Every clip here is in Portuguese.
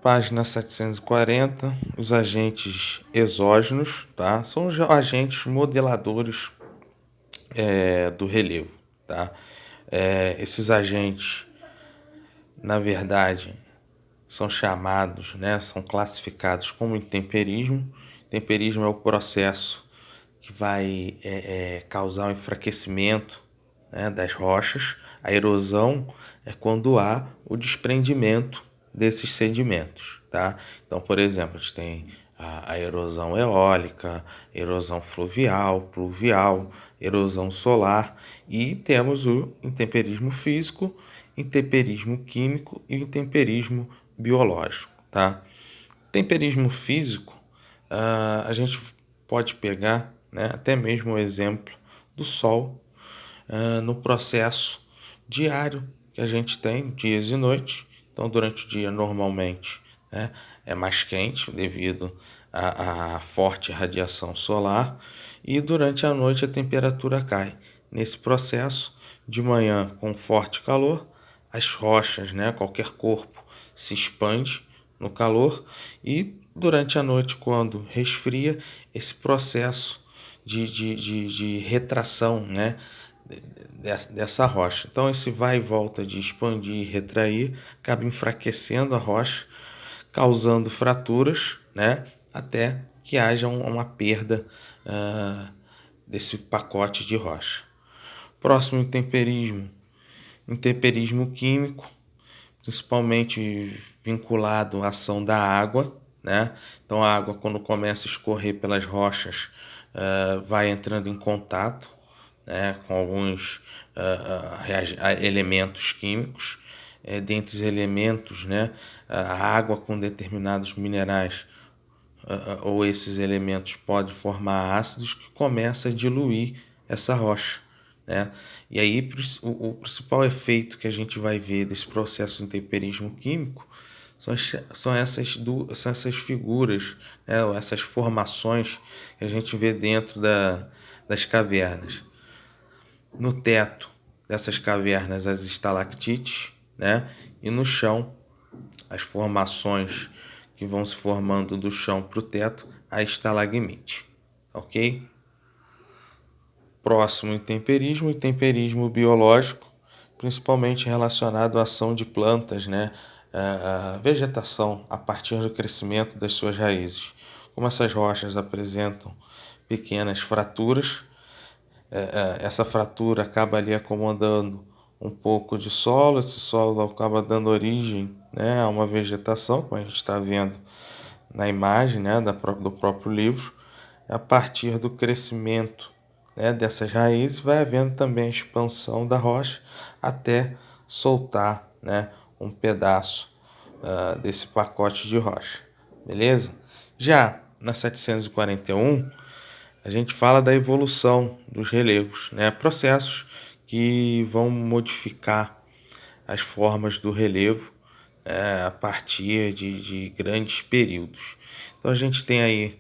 Página 740, os agentes exógenos, tá? São os agentes modeladores do relevo, tá? Esses agentes, na verdade, são chamados, né? São classificados como intemperismo. Temperismo é o processo que vai causar o enfraquecimento, né, das rochas. A erosão é quando há o desprendimento desses sedimentos, tá? Então, por exemplo, a gente tem a erosão eólica, erosão fluvial, pluvial, erosão solar e temos o intemperismo físico, intemperismo químico e o intemperismo biológico, tá? Temperismo físico, a gente pode pegar, né, até mesmo o exemplo do Sol no processo diário que a gente tem, dias e noites. Então, durante o dia, normalmente, né, é mais quente devido à forte radiação solar e durante a noite a temperatura cai. Nesse processo, de manhã, com forte calor, as rochas, né, qualquer corpo, se expande no calor e durante a noite, quando resfria, esse processo de retração, né, dessa rocha. Então, esse vai e volta de expandir e retrair acaba enfraquecendo a rocha, causando fraturas, né, até que haja uma perda desse pacote de rocha. Próximo intemperismo químico, principalmente vinculado à ação da água, né? Então a água, quando começa a escorrer pelas rochas, vai entrando em contato, né, com alguns elementos químicos. Dentre os elementos, né, a água com determinados minerais ou esses elementos podem formar ácidos que começam a diluir essa rocha, né? E aí o principal efeito que a gente vai ver desse processo de intemperismo químico são essas figuras, né, essas formações que a gente vê dentro das cavernas. No teto dessas cavernas, as estalactites, né? E no chão, as formações que vão se formando do chão para o teto, a estalagmite, ok? Próximo intemperismo biológico, principalmente relacionado à ação de plantas, né? A vegetação a partir do crescimento das suas raízes. Como essas rochas apresentam pequenas fraturas, essa fratura acaba ali acomodando um pouco de solo, esse solo acaba dando origem, né, a uma vegetação, como a gente está vendo na imagem, né, do próprio livro. A partir do crescimento, né, dessas raízes, vai havendo também a expansão da rocha até soltar, né, um pedaço desse pacote de rocha, beleza? Já na 741, a gente fala da evolução dos relevos, né? Processos que vão modificar as formas do relevo a partir de grandes períodos. Então a gente tem aí,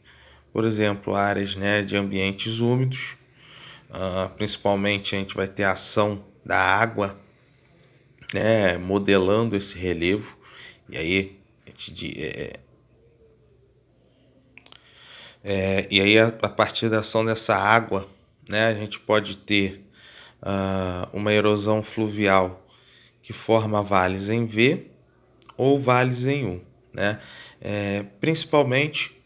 por exemplo, áreas, né, de ambientes úmidos, principalmente a gente vai ter a ação da água, né, modelando esse relevo, e aí a gente, a partir da ação dessa água, né, a gente pode ter uma erosão fluvial que forma vales em V ou vales em U, né? Principalmente,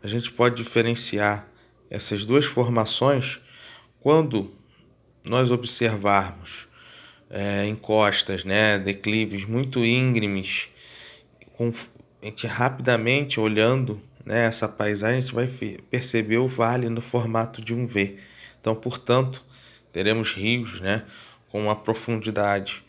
a gente pode diferenciar essas duas formações quando nós observarmos encostas, né, declives muito íngremes, a gente rapidamente olhando, né, essa paisagem, a gente vai perceber o vale no formato de um V. Então, portanto, teremos rios, né, com uma profundidade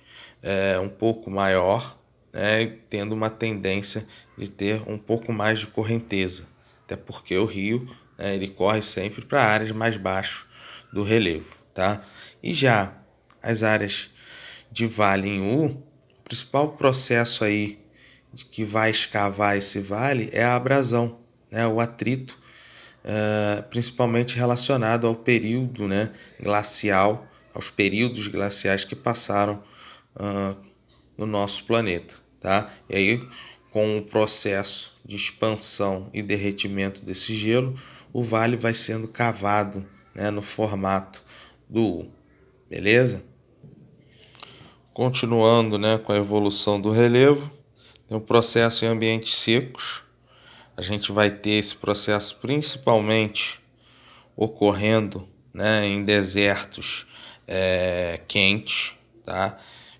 um pouco maior, né, tendo uma tendência de ter um pouco mais de correnteza, até porque o rio, né, ele corre sempre para áreas mais baixas do relevo, tá? E já as áreas de vale em U, o principal processo aí que vai escavar esse vale é a abrasão, né, o atrito, principalmente relacionado ao período, né, glacial, aos períodos glaciais que passaram no nosso planeta, tá? E aí, com o processo de expansão e derretimento desse gelo, o vale vai sendo cavado, né, no formato do U, beleza? Continuando, né, com a evolução do relevo, tem o processo em ambientes secos. A gente vai ter esse processo principalmente ocorrendo, né, em desertos quentes, tá?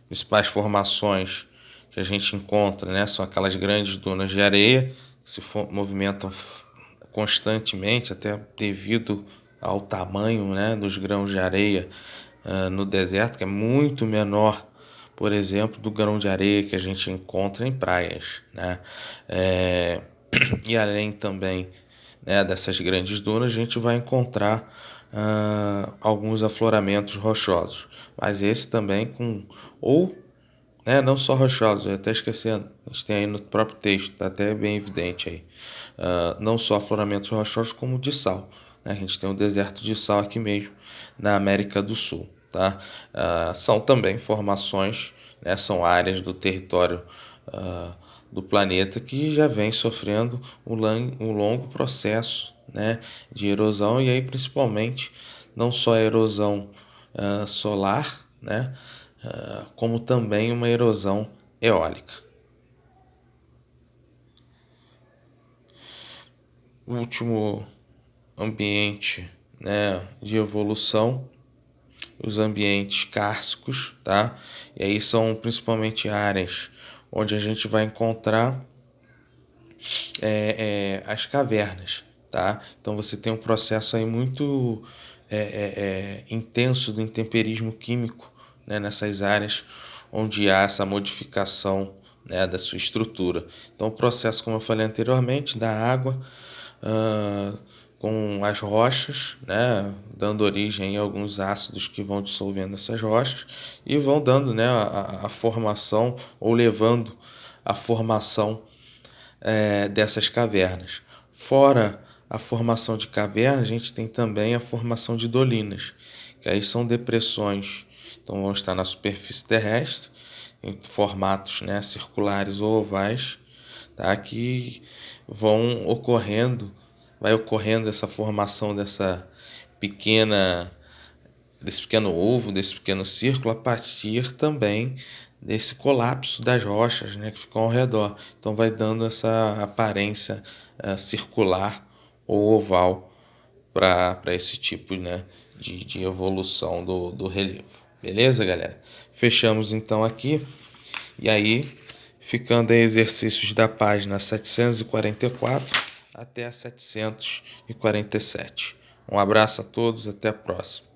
Principais formações que a gente encontra, né, são aquelas grandes dunas de areia que se movimentam constantemente, até devido ao tamanho, né, dos grãos de areia no deserto, que é muito menor, por exemplo, do grão de areia que a gente encontra em praias, né? E além também, né, dessas grandes dunas, a gente vai encontrar alguns afloramentos rochosos, mas esse também não só rochosos, eu até esquecendo, a gente tem aí no próprio texto, está até bem evidente aí, não só afloramentos rochosos como de sal, né? A gente tem o deserto de sal aqui mesmo, na América do Sul, tá? São também formações, né, são áreas do território do planeta que já vem sofrendo um longo processo, né, de erosão, e aí principalmente não só a erosão solar, né, como também uma erosão eólica. O último ambiente, né, de evolução, os ambientes kársticos, tá? E aí são principalmente áreas onde a gente vai encontrar as cavernas, tá? Então você tem um processo aí muito intenso do intemperismo químico, né, nessas áreas onde há essa modificação, né, da sua estrutura. Então o processo, como eu falei anteriormente, da água com as rochas, né, dando origem a alguns ácidos que vão dissolvendo essas rochas e vão dando, né, a formação ou levando a formação dessas cavernas. Fora a formação de cavernas, a gente tem também a formação de dolinas, que aí são depressões, então vão estar na superfície terrestre, em formatos, né, circulares ou ovais, tá, que vai ocorrendo essa formação desse pequeno ovo, desse pequeno círculo, a partir também desse colapso das rochas, né, que ficam ao redor. Então vai dando essa aparência circular ou oval para esse tipo, né, de evolução do relevo. Beleza, galera? Fechamos então aqui. E aí, ficando aí exercícios da página 744 até a 747. Um abraço a todos, até a próxima.